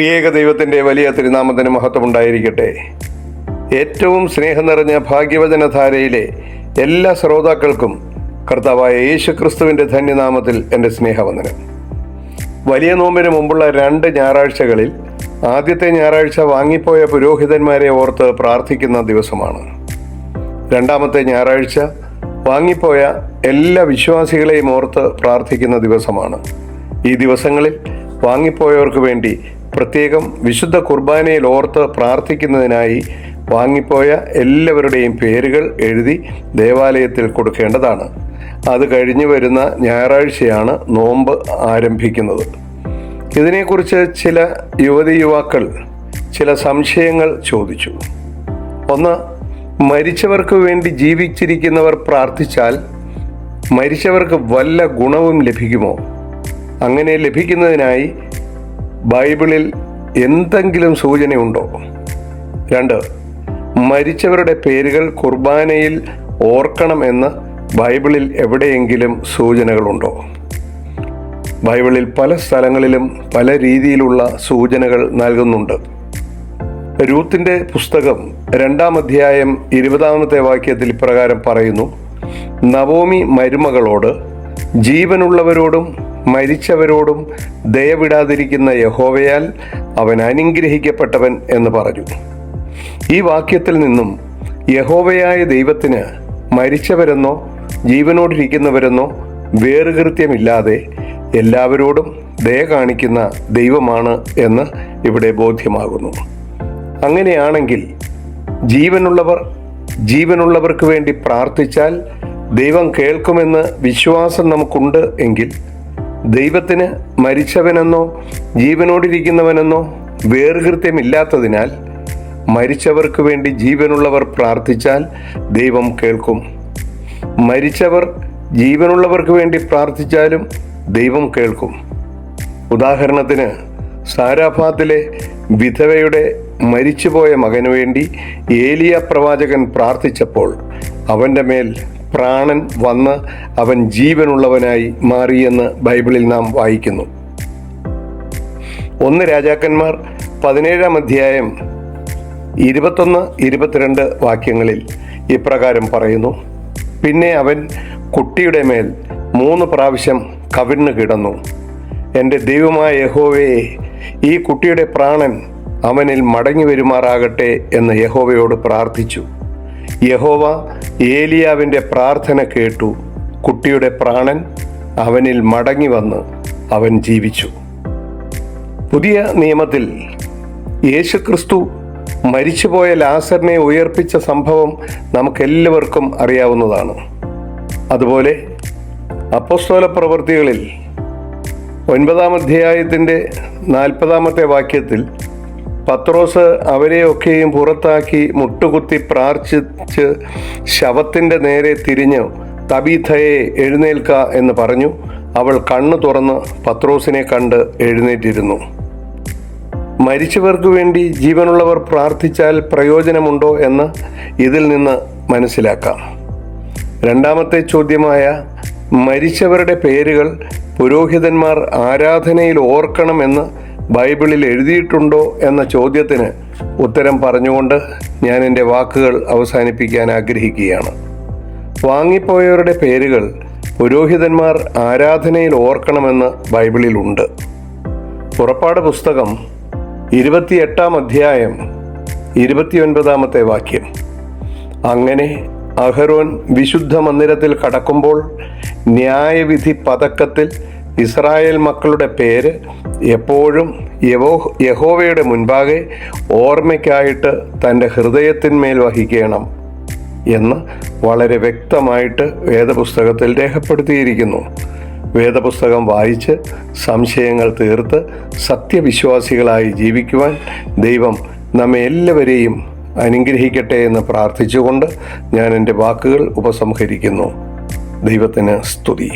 ത്രിയേക ദൈവത്തിൻ്റെ വലിയ തിരുനാമത്തിന് മഹത്വമുണ്ടായിരിക്കട്ടെ. ഏറ്റവും സ്നേഹം നിറഞ്ഞ ഭാഗ്യവചനധാരയിലെ എല്ലാ ശ്രോതാക്കൾക്കും കർത്താവായ യേശുക്രിസ്തുവിൻ്റെ ധന്യനാമത്തിൽ എൻ്റെ സ്നേഹവന്ദനം. വലിയ നോമ്പിന് മുമ്പുള്ള 2 ഞായറാഴ്ചകളിൽ ആദ്യത്തെ ഞായറാഴ്ച വാങ്ങിപ്പോയ പുരോഹിതന്മാരെ ഓർത്ത് പ്രാർത്ഥിക്കുന്ന ദിവസമാണ്. രണ്ടാമത്തെ ഞായറാഴ്ച വാങ്ങിപ്പോയ എല്ലാ വിശ്വാസികളെയും ഓർത്ത് പ്രാർത്ഥിക്കുന്ന ദിവസമാണ്. ഈ ദിവസങ്ങളിൽ വാങ്ങിപ്പോയവർക്ക് വേണ്ടി പ്രത്യേകം വിശുദ്ധ കുർബാനയിൽ ഓർത്ത് പ്രാർത്ഥിക്കുന്നതിനായി വാങ്ങിപ്പോയ എല്ലാവരുടെയും പേരുകൾ എഴുതി ദേവാലയത്തിൽ കൊടുക്കേണ്ടതാണ്. അത് കഴിഞ്ഞു വരുന്ന ഞായറാഴ്ചയാണ് നോമ്പ് ആരംഭിക്കുന്നത്. ഇതിനെക്കുറിച്ച് ചില യുവാക്കൾ ചില സംശയങ്ങൾ ചോദിച്ചു. ഒന്ന്, മരിച്ചവർക്ക് വേണ്ടി ജീവിച്ചിരിക്കുന്നവർ പ്രാർത്ഥിച്ചാൽ മരിച്ചവർക്ക് വല്ല ഗുണവും ലഭിക്കുമോ? അങ്ങനെ ലഭിക്കുന്നതിനായി ബൈബിളിൽ എന്തെങ്കിലും സൂചനയുണ്ടോ? 2, മരിച്ചവരുടെ പേരുകൾ കുർബാനയിൽ ഓർക്കണമെന്ന് ബൈബിളിൽ എവിടെയെങ്കിലും സൂചനകളുണ്ടോ? ബൈബിളിൽ പല സ്ഥലങ്ങളിലും പല രീതിയിലുള്ള സൂചനകൾ നൽകുന്നുണ്ട്. രൂത്തിന്റെ പുസ്തകം 2-ാം അധ്യായം 20-ാമത്തെ വാക്യത്തിൽ ഇപ്രകാരം പറയുന്നു: നവോമി മരുമകളോട്, ജീവനുള്ളവരോടും മരിച്ചവരോടും ദയവിടാതിരിക്കുന്ന യഹോവയാൽ അവൻ അനുഗ്രഹിക്കപ്പെട്ടവൻ എന്ന് പറഞ്ഞു. ഈ വാക്യത്തിൽ നിന്നും യഹോവയായ ദൈവത്തിന് മരിച്ചവരെന്നോ ജീവനോടിരിക്കുന്നവരെന്നോ വേറുകൃത്യമില്ലാതെ എല്ലാവരോടും ദയ കാണിക്കുന്ന ദൈവമാണ് എന്ന് ഇവിടെ ബോധ്യമാകുന്നു. അങ്ങനെയാണെങ്കിൽ ജീവനുള്ളവർക്ക് വേണ്ടി പ്രാർത്ഥിച്ചാൽ ദൈവം കേൾക്കുമെന്ന് വിശ്വാസം നമുക്കുണ്ട് എങ്കിൽ ദൈവത്തിന് മരിച്ചവനെന്നോ ജീവനോടിരിക്കുന്നവനെന്നോ വേർകൃത്യമില്ലാത്തതിനാൽ മരിച്ചവർക്ക് വേണ്ടി ജീവനുള്ളവർ പ്രാർത്ഥിച്ചാൽ ദൈവം കേൾക്കും. മരിച്ചവർ ജീവനുള്ളവർക്ക് വേണ്ടി പ്രാർത്ഥിച്ചാലും ദൈവം കേൾക്കും. ഉദാഹരണത്തിന്, സാരാഫാത്തിലെ വിധവയുടെ മരിച്ചുപോയ മകനു വേണ്ടി ഏലിയ പ്രവാചകൻ പ്രാർത്ഥിച്ചപ്പോൾ അവൻ്റെ മേൽ പ്രാണൻ വന്ന് അവൻ ജീവനുള്ളവനായി മാറിയെന്ന് ബൈബിളിൽ നാം വായിക്കുന്നു. 1 രാജാക്കന്മാർ 17-ാം അധ്യായം 21-22 വാക്യങ്ങളിൽ ഇപ്രകാരം പറയുന്നു: പിന്നെ അവൻ കുട്ടിയുടെ മേൽ 3 പ്രാവശ്യം കവിണ്ണു കിടന്നു. എൻ്റെ ദൈവമായ യഹോവയെ, ഈ കുട്ടിയുടെ പ്രാണൻ അവനിൽ മടങ്ങി വരുമാറാകട്ടെ എന്ന് യഹോവയോട് പ്രാർത്ഥിച്ചു. യഹോവ ഏലിയാവിൻ്റെ പ്രാർത്ഥന കേട്ടു. കുട്ടിയുടെ പ്രാണൻ അവനിൽ മടങ്ങി വന്ന് അവൻ ജീവിച്ചു. പുതിയ നിയമത്തിൽ യേശുക്രിസ്തു മരിച്ചുപോയ ലാസറിനെ ഉയർപ്പിച്ച സംഭവം നമുക്കെല്ലാവർക്കും അറിയാവുന്നതാണ്. അതുപോലെ അപ്പോസ്തല പ്രവൃത്തികളിൽ 9-ാം അധ്യായത്തിൻ്റെ 40-ാമത്തെ വാക്യത്തിൽ പത്രോസ് അവരെയൊക്കെയും പുറത്താക്കി മുട്ടുകുത്തി പ്രാർത്ഥിച്ച് ശവത്തിൻ്റെ നേരെ തിരിഞ്ഞ്, തബീഥയെ എഴുന്നേൽക്ക എന്ന് പറഞ്ഞു. അവൾ കണ്ണു തുറന്ന് പത്രോസിനെ കണ്ട് എഴുന്നേറ്റിരുന്നു. മരിച്ചവർക്ക് വേണ്ടി ജീവനുള്ളവർ പ്രാർത്ഥിച്ചാൽ പ്രയോജനമുണ്ടോ എന്ന് ഇതിൽ നിന്ന് മനസ്സിലാക്കാം. 2-ാമത്തെ ചോദ്യമായ മരിച്ചവരുടെ പേരുകൾ പുരോഹിതന്മാർ ആരാധനയിൽ ഓർക്കണമെന്ന് ബൈബിളിൽ എഴുതിയിട്ടുണ്ടോ എന്ന ചോദ്യത്തിന് ഉത്തരം പറഞ്ഞുകൊണ്ട് ഞാൻ എൻ്റെ വാക്കുകൾ അവസാനിപ്പിക്കാൻ ആഗ്രഹിക്കുകയാണ്. വാങ്ങിപ്പോയവരുടെ പേരുകൾ പുരോഹിതന്മാർ ആരാധനയിൽ ഓർക്കണമെന്ന് ബൈബിളിലുണ്ട്. പുറപ്പാട് പുസ്തകം 28-ാം അധ്യായം 29-ാമത്തെ വാക്യം: അങ്ങനെ അഹരോൻ വിശുദ്ധ മന്ദിരത്തിൽ കടക്കുമ്പോൾ ന്യായവിധി പതക്കത്തിൽ ഇസ്രായേൽ മക്കളുടെ പേര് എപ്പോഴും യഹോവയുടെ മുൻപാകെ ഓർമ്മയ്ക്കായിട്ട് തൻ്റെ ഹൃദയത്തിന്മേൽ വഹിക്കണം എന്ന് വളരെ വ്യക്തമായിട്ട് വേദപുസ്തകത്തിൽ രേഖപ്പെടുത്തിയിരിക്കുന്നു. വേദപുസ്തകം വായിച്ച് സംശയങ്ങൾ തീർത്ത് സത്യവിശ്വാസികളായി ജീവിക്കുവാൻ ദൈവം നമ്മെ എല്ലാവരെയും അനുഗ്രഹിക്കട്ടെ എന്ന് പ്രാർത്ഥിച്ചുകൊണ്ട് ഞാൻ എൻ്റെ വാക്കുകൾ ഉപസംഹരിക്കുന്നു. ദൈവത്തിന് സ്തുതി.